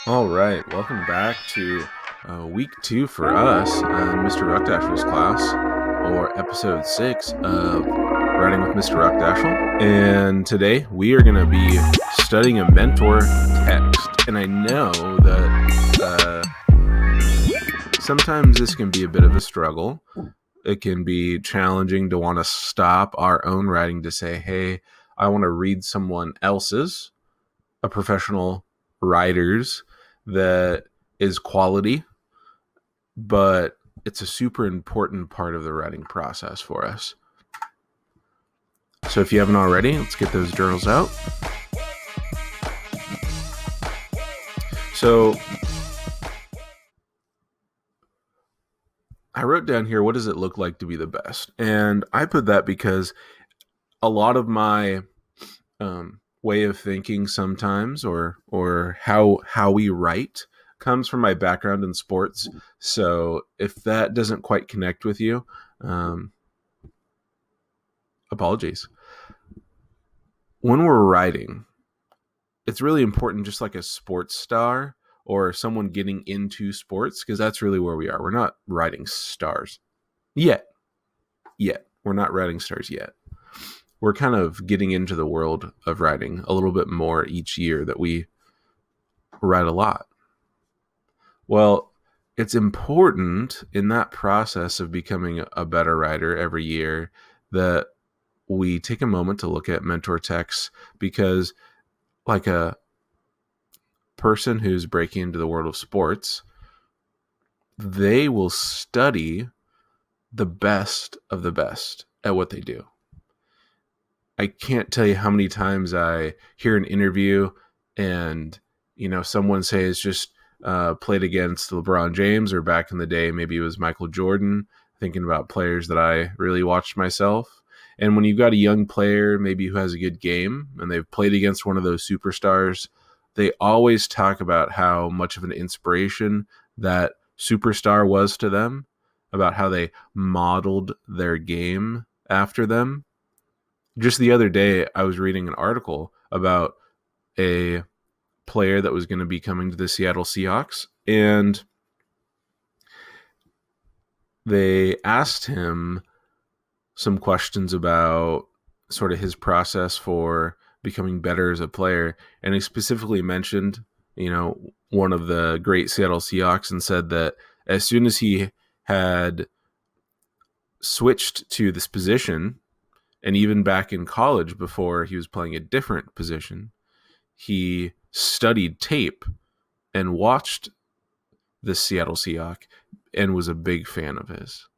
All right, welcome back to week 2 for us in Mr. Ruckdashel's class, or episode 6 of Writing with Mr. Ruckdashel. And today we are going to be studying a mentor text. And I know that sometimes this can be a bit of a struggle. It can be challenging to want to stop our own writing to say, hey, I want to read someone else's, a professional writer's, that is quality, but it's a super important part of the writing process for us. So if you haven't already, let's get those journals out. So I wrote down here, what does it look like to be the best? And I put that because a lot of my way of thinking sometimes, or how we write, comes from my background in sports. So if that doesn't quite connect with you, apologies. When we're writing, it's really important, just like a sports star or someone getting into sports, because that's really where we are. We're not writing stars yet. We're not writing stars yet. We're kind of getting into the world of writing a little bit more each year that we write a lot. Well, it's important in that process of becoming a better writer every year that we take a moment to look at mentor texts, because like a person who's breaking into the world of sports, they will study the best of the best at what they do. I can't tell you how many times I hear an interview and, someone says just played against LeBron James, or back in the day, maybe it was Michael Jordan, thinking about players that I really watched myself. And when you've got a young player, maybe who has a good game, and they've played against one of those superstars, they always talk about how much of an inspiration that superstar was to them, about how they modeled their game after them. Just the other day, I was reading an article about a player that was going to be coming to the Seattle Seahawks, and they asked him some questions about sort of his process for becoming better as a player. And he specifically mentioned, one of the great Seattle Seahawks, and said that as soon as he had switched to this position, and even back in college before he was playing a different position, he studied tape and watched the Seattle Seahawk and was a big fan of his.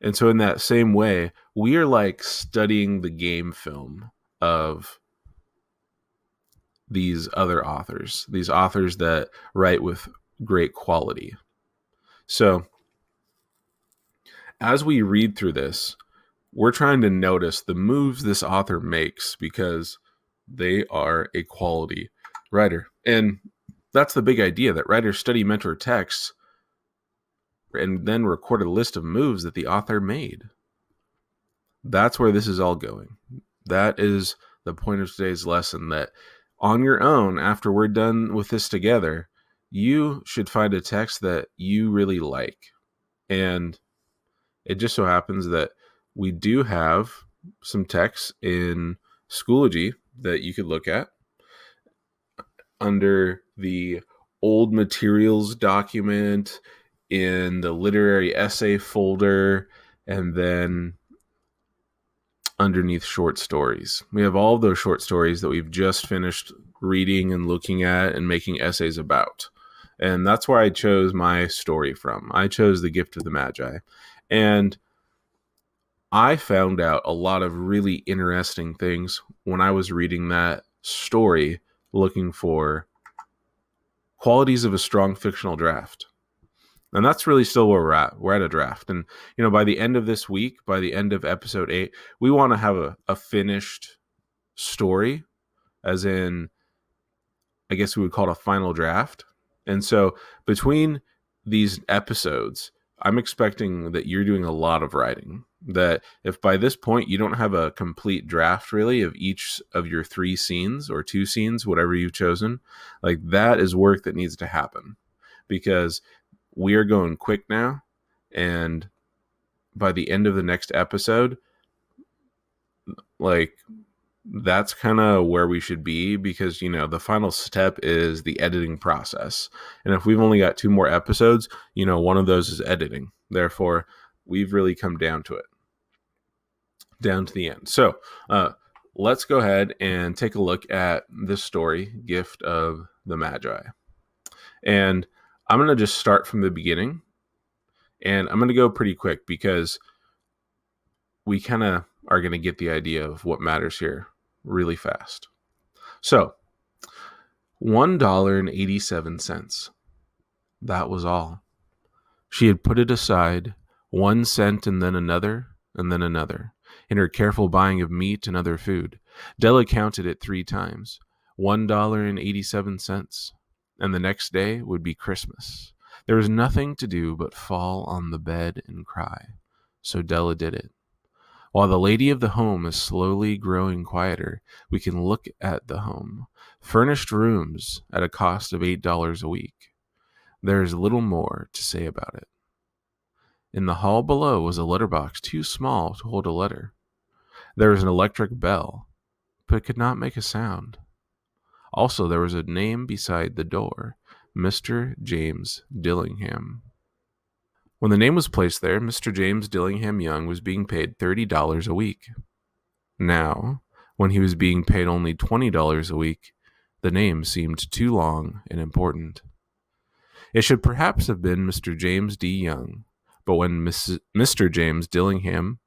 And so in that same way, we are like studying the game film of these other authors, these authors that write with great quality. So as we read through this, we're trying to notice the moves this author makes, because they are a quality writer. And that's the big idea, that writers study mentor texts and then record a list of moves that the author made. That's where this is all going. That is the point of today's lesson, that on your own, after we're done with this together, you should find a text that you really like. And it just so happens that we do have some texts in Schoology that you could look at under the old materials document, in the literary essay folder, and then underneath short stories. We have all of those short stories that we've just finished reading and looking at and making essays about. And that's where I chose my story from. I chose The Gift of the Magi. And I found out a lot of really interesting things when I was reading that story, looking for qualities of a strong fictional draft. And that's really still where we're at. We're at a draft. And, by the end of this week, by the end of episode 8, we want to have a finished story, as in, I guess we would call it a final draft. And so between these episodes, I'm expecting that you're doing a lot of writing. That if by this point you don't have a complete draft really of each of your 3 scenes or 2 scenes, whatever you've chosen, like that is work that needs to happen, because we are going quick now, and by the end of the next episode, like that's kind of where we should be, because the final step is the editing process, and if we've only got 2 more episodes, one of those is editing. Therefore, we've really come down to it, down to the end. So let's go ahead and take a look at this story, Gift of the Magi. And I'm going to just start from the beginning, and I'm going to go pretty quick because we kind of are going to get the idea of what matters here really fast. So, $1.87. That was all. She had put it aside, 1 cent and then another, in her careful buying of meat and other food. Della counted it 3 times. $1.87. And the next day would be Christmas. There was nothing to do but fall on the bed and cry. So Della did it. While the lady of the home is slowly growing quieter, we can look at the home. Furnished rooms at a cost of $8 a week. There is little more to say about it. In the hall below was a letterbox too small to hold a letter. There was an electric bell, but it could not make a sound. Also, there was a name beside the door, Mr. James Dillingham. When the name was placed there, Mr. James Dillingham Young was being paid $30 a week. Now, when he was being paid only $20 a week, the name seemed too long and important. It should perhaps have been Mr. James D. Young, but when Mr. James Dillingham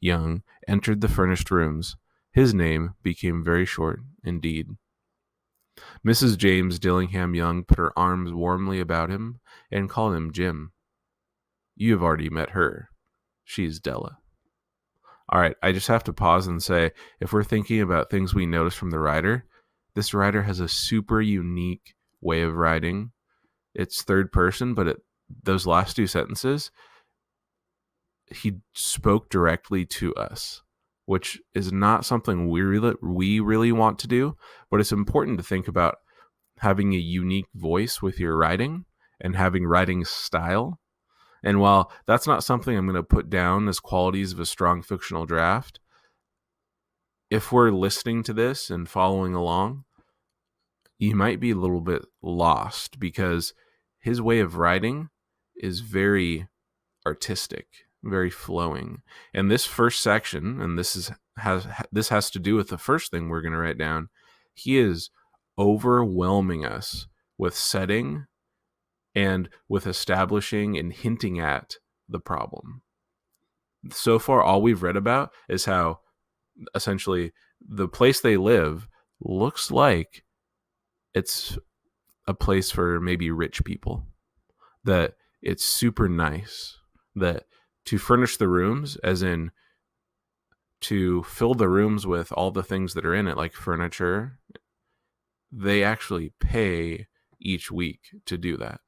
Young entered the furnished rooms, his name became very short indeed. Mrs. James Dillingham Young put her arms warmly about him and called him Jim. You have already met her. She's Della. All right, I just have to pause and say, if we're thinking about things we notice from the writer, this writer has a super unique way of writing. It's third person, but those last 2 sentences, he spoke directly to us, which is not something we really want to do, but it's important to think about having a unique voice with your writing and having writing style. And while that's not something I'm going to put down as qualities of a strong fictional draft, if we're listening to this and following along, you might be a little bit lost, because his way of writing is very artistic, very flowing. And this first section, and this has to do with the first thing we're going to write down, he is overwhelming us with setting and with establishing and hinting at the problem. So far, all we've read about is how essentially the place they live looks like it's a place for maybe rich people, that it's super nice, that to furnish the rooms, as in to fill the rooms with all the things that are in it, like furniture, they actually pay each week to do that.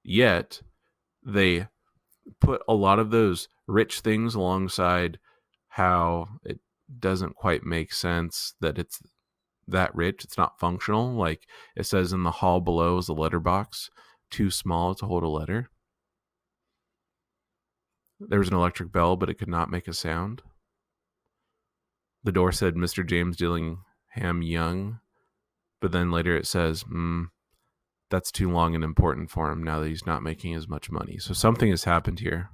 Yet, they put a lot of those rich things alongside how it doesn't quite make sense that it's that rich. It's not functional. Like it says in the hall below is a letterbox, too small to hold a letter. There was an electric bell, but it could not make a sound. The door said Mr. James Dillingham Young, but then later it says, that's too long and important for him now that he's not making as much money. So something has happened here.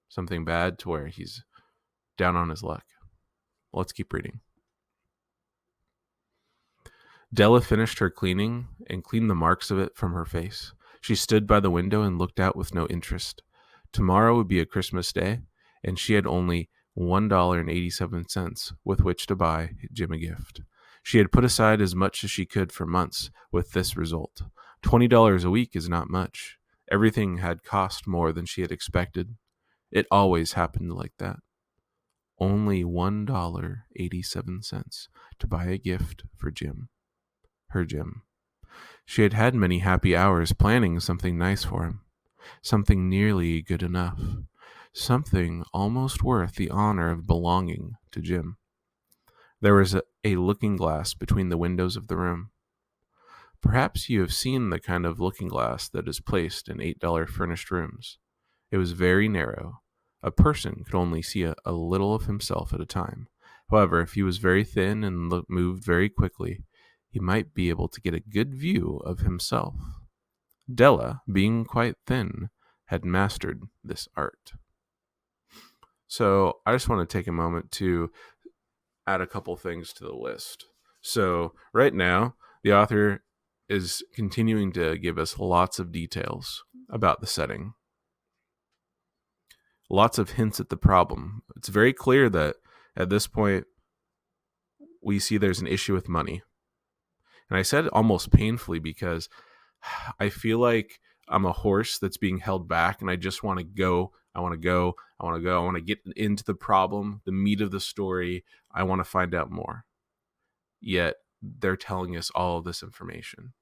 Something bad to where he's down on his luck. Let's keep reading. Della finished her cleaning and cleaned the marks of it from her face. She stood by the window and looked out with no interest. Tomorrow would be a Christmas day, and she had only $1.87 with which to buy Jim a gift. She had put aside as much as she could for months, with this result. $20 a week is not much. Everything had cost more than she had expected. It always happened like that. Only $1.87 to buy a gift for Jim. Her Jim. She had had many happy hours planning something nice for him. something nearly good enough, something almost worth the honor of belonging to Jim. There was a looking glass between the windows of the room. Perhaps you have seen the kind of looking glass that is placed in $8 furnished rooms. It was very narrow. A person could only see a little of himself at a time. However, if he was very thin and moved very quickly, he might be able to get a good view of himself. Della, being quite thin, had mastered this art. So I just want to take a moment to add a couple things to the list. So right now, the author is continuing to give us lots of details about the setting. Lots of hints at the problem. It's very clear that at this point, we see there's an issue with money. And I said almost painfully because I feel like I'm a horse that's being held back and I just want to go. I want to get into the problem, the meat of the story. I want to find out more. Yet they're telling us all of this information.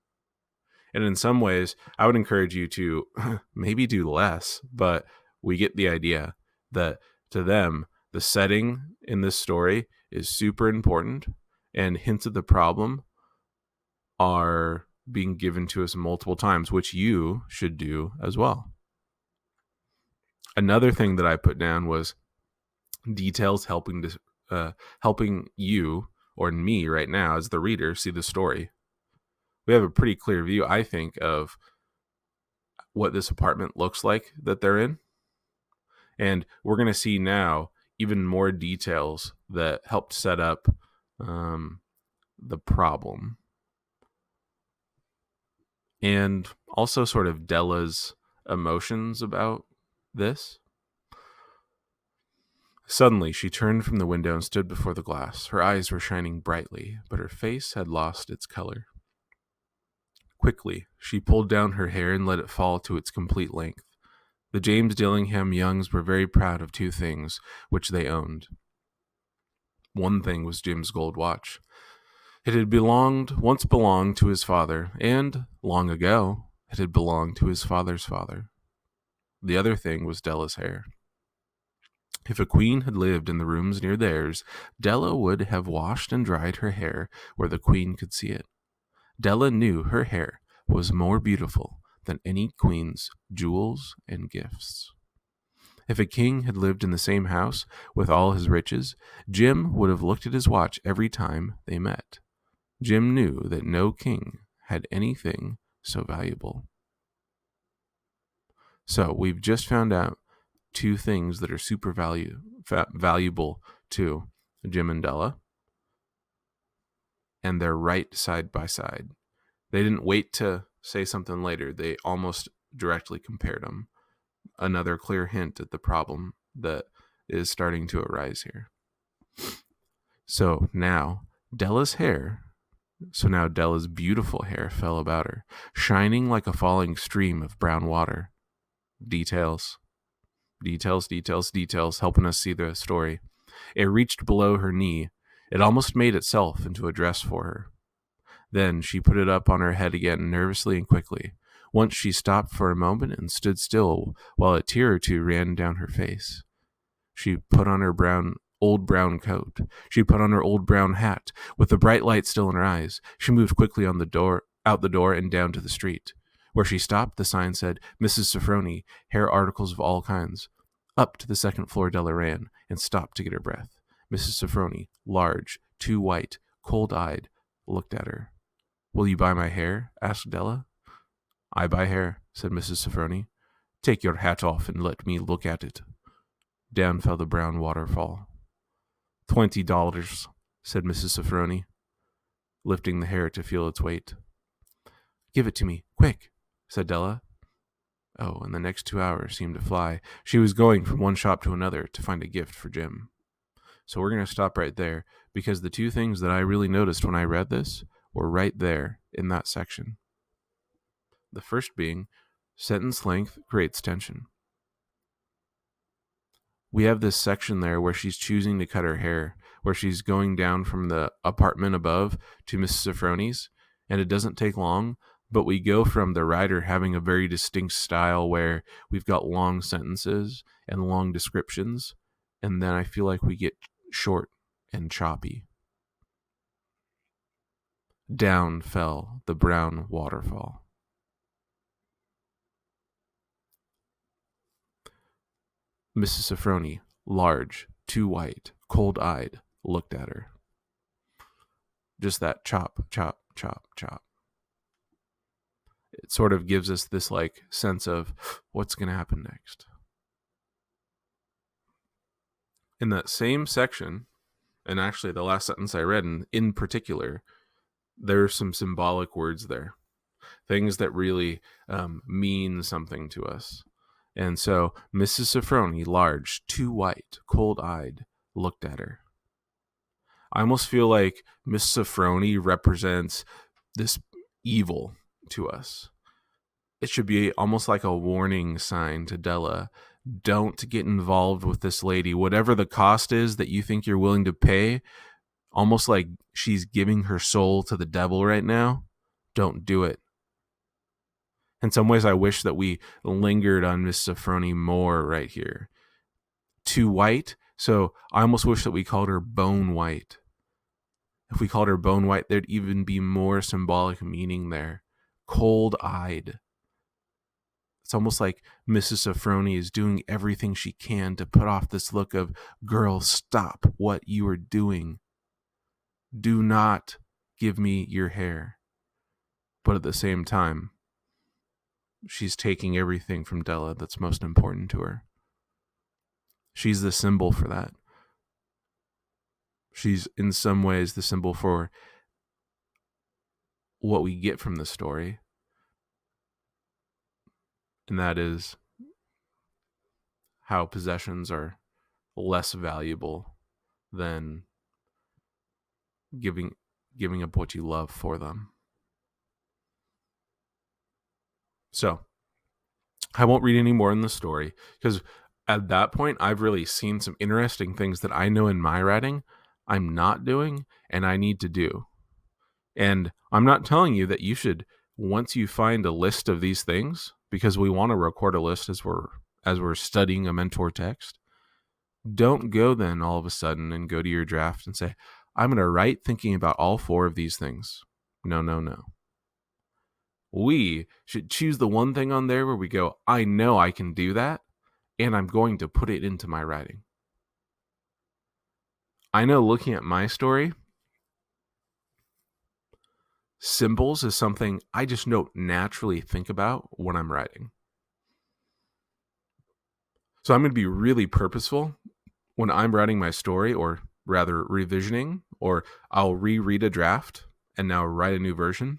And in some ways, I would encourage you to maybe do less, but we get the idea that to them, the setting in this story is super important, and hints of the problem are being given to us multiple times, which you should do as well. Another thing that I put down was details helping you or me right now as the reader see the story. We have a pretty clear view, I think, of what this apartment looks like that they're in. And we're going to see now even more details that helped set up the problem. And also sort of Della's emotions about this. Suddenly, she turned from the window and stood before the glass. Her eyes were shining brightly, but her face had lost its color. Quickly, she pulled down her hair and let it fall to its complete length. The James Dillingham Youngs were very proud of two things which they owned. One thing was Jim's gold watch. It had once belonged to his father, and, long ago, it had belonged to his father's father. The other thing was Della's hair. If a queen had lived in the rooms near theirs, Della would have washed and dried her hair where the queen could see it. Della knew her hair was more beautiful than any queen's jewels and gifts. If a king had lived in the same house with all his riches, Jim would have looked at his watch every time they met. Jim knew that no king had anything so valuable. So we've just found out two things that are super valuable to Jim and Della, and they're right side by side. They didn't wait to say something later. They almost directly compared them. Another clear hint at the problem that is starting to arise here. So now Della's beautiful hair fell about her, shining like a falling stream of brown water. Details, helping us see the story. It reached below her knee. It almost made itself into a dress for her. Then she put it up on her head again, nervously and quickly. Once she stopped for a moment and stood still while a tear or two ran down her face. She put on her old brown coat. She put on her old brown hat. With the bright light still in her eyes, she moved quickly out the door and down to the street. Where she stopped, the sign said, Mrs. Sofroni, hair articles of all kinds. Up to the second floor Della ran and stopped to get her breath. Mrs. Sofroni, large, too white, cold-eyed, looked at her. Will you buy my hair? Asked Della. I buy hair, said Mrs. Sofroni. Take your hat off and let me look at it. Down fell the brown waterfall. $20, said Mrs. Sofroni, lifting the hair to feel its weight. Give it to me, quick, said Della. Oh, and the next 2 hours seemed to fly. She was going from one shop to another to find a gift for Jim. So we're going to stop right there, because the two things that I really noticed when I read this were right there in that section. The first being, sentence length creates tension. We have this section there where she's choosing to cut her hair, where she's going down from the apartment above to Mrs. Sofroni's, and it doesn't take long But we go from the writer having a very distinct style where we've got long sentences and long descriptions, and then I feel like we get short and choppy. Down fell the brown waterfall. Mrs. Sofronie, large, too white, cold-eyed, looked at her. Just that chop, chop, chop, chop. It sort of gives us this like sense of what's going to happen next. In that same section, and actually the last sentence I read in particular, there are some symbolic words there. Things that really mean something to us. And so Mrs. Sofronie, large, too white, cold-eyed, looked at her. I almost feel like Miss Sofronie represents this evil to us. It should be almost like a warning sign to Della. Don't get involved with this lady. Whatever the cost is that you think you're willing to pay, almost like she's giving her soul to the devil right now, don't do it. In some ways, I wish that we lingered on Miss Sofronie more right here. Too white, so I almost wish that we called her bone white. If we called her bone white, there'd even be more symbolic meaning there. Cold-eyed. It's almost like Mrs. Sofronie is doing everything she can to put off this look of, girl, stop what you are doing. Do not give me your hair. But at the same time, she's taking everything from Della that's most important to her. She's the symbol for that. She's in some ways the symbol for what we get from the story. And that is how possessions are less valuable than giving up what you love for them. So, I won't read any more in the story because at that point, I've really seen some interesting things that I know in my writing I'm not doing and I need to do. And I'm not telling you that you should, once you find a list of these things, because we want to record a list as we're studying a mentor text, don't go then all of a sudden and go to your draft and say, I'm going to write thinking about all 4 of these things. No. We should choose the one thing on there where we go, I know I can do that, and I'm going to put it into my writing. I know looking at my story, symbols is something I just don't naturally think about when I'm writing. So I'm going to be really purposeful when I'm writing my story, or rather revisioning, or I'll reread a draft and now write a new version.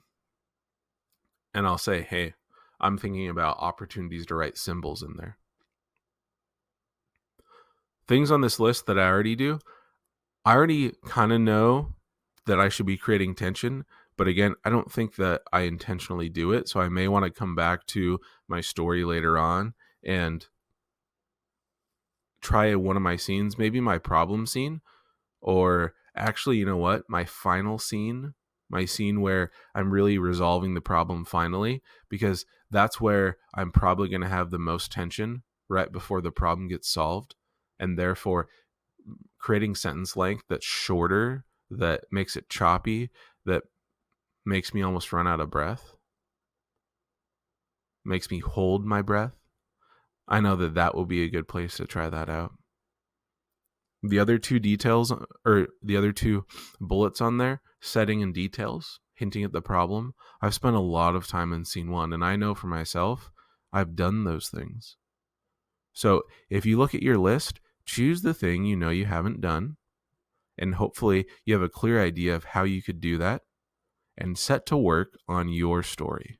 And I'll say, hey, I'm thinking about opportunities to write symbols in there. Things on this list that I already do, I already kind of know that I should be creating tension. But again, I don't think that I intentionally do it. So I may want to come back to my story later on and try one of my scenes, maybe my problem scene, or actually, you know what, my final scene, my scene where I'm really resolving the problem finally, because that's where I'm probably going to have the most tension right before the problem gets solved. And therefore, creating sentence length that's shorter, that makes it choppy, that makes me almost run out of breath, makes me hold my breath. I know that will be a good place to try that out. The other 2 details, or the other 2 bullets on there, setting and details, hinting at the problem, I've spent a lot of time in scene 1, and I know for myself, I've done those things. So if you look at your list, choose the thing you know you haven't done, and hopefully you have a clear idea of how you could do that, and set to work on your story.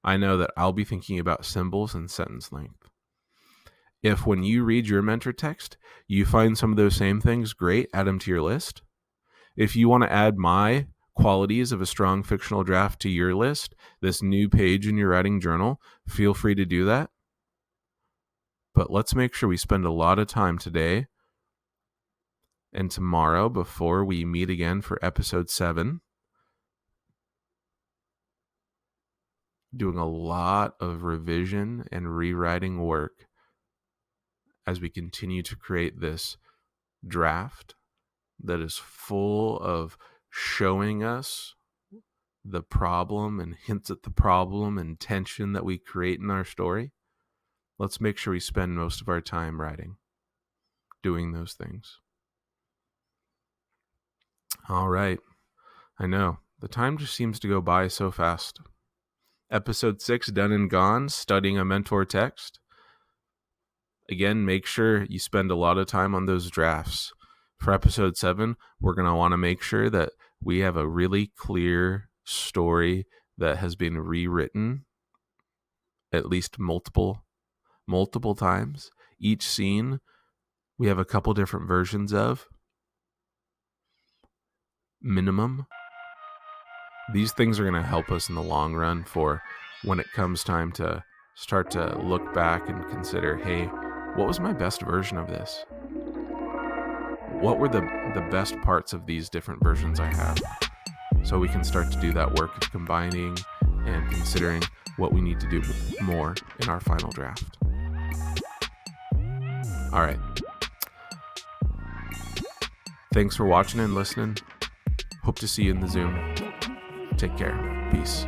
I know that I'll be thinking about symbols and sentence length. If when you read your mentor text, you find some of those same things, great, add them to your list. If you want to add my qualities of a strong fictional draft to your list, this new page in your writing journal, feel free to do that. But let's make sure we spend a lot of time today and tomorrow before we meet again for episode 7, doing a lot of revision and rewriting work as we continue to create this draft that is full of showing us the problem and hints at the problem and tension that we create in our story. Let's make sure we spend most of our time writing, doing those things. All right. I know. The time just seems to go by so fast. Episode 6 done and gone, studying a mentor text. Again, make sure you spend a lot of time on those drafts. For episode 7, we're going to want to make sure that we have a really clear story that has been rewritten at least multiple times. Each scene we have a couple different versions of. Minimum. These things are going to help us in the long run for when it comes time to start to look back and consider, hey, what was my best version of this? What were the best parts of these different versions I have? So we can start to do that work of combining and considering what we need to do more in our final draft. All right. Thanks for watching and listening. Hope to see you in the Zoom. Take care. Peace.